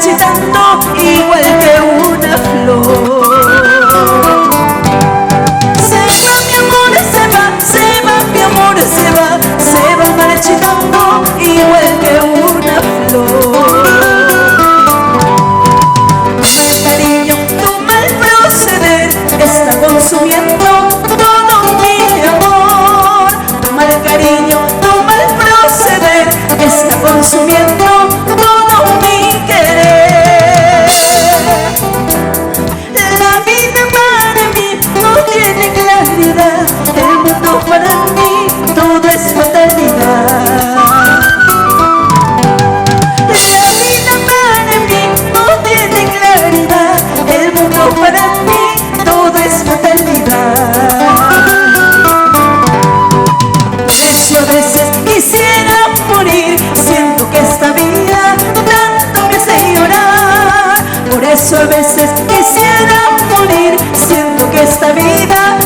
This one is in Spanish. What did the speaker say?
marchitando igual que una flor. Se va mi amor, se va, mi amor, se va marchitando igual que una flor. Mal cariño, tu mal proceder está consumiendo todo mi amor. Tu mal cariño, tu mal proceder está consumiendo todo mi querer. La vida para mí no tiene claridad, el mundo para mí todo es fatalidad. La vida para mí no tiene claridad, el mundo para mí todo es fatalidad. Por eso a veces quisiera morir, siento que esta vida tanto me hace llorar. Por eso a veces quisiera morir, siento que esta vida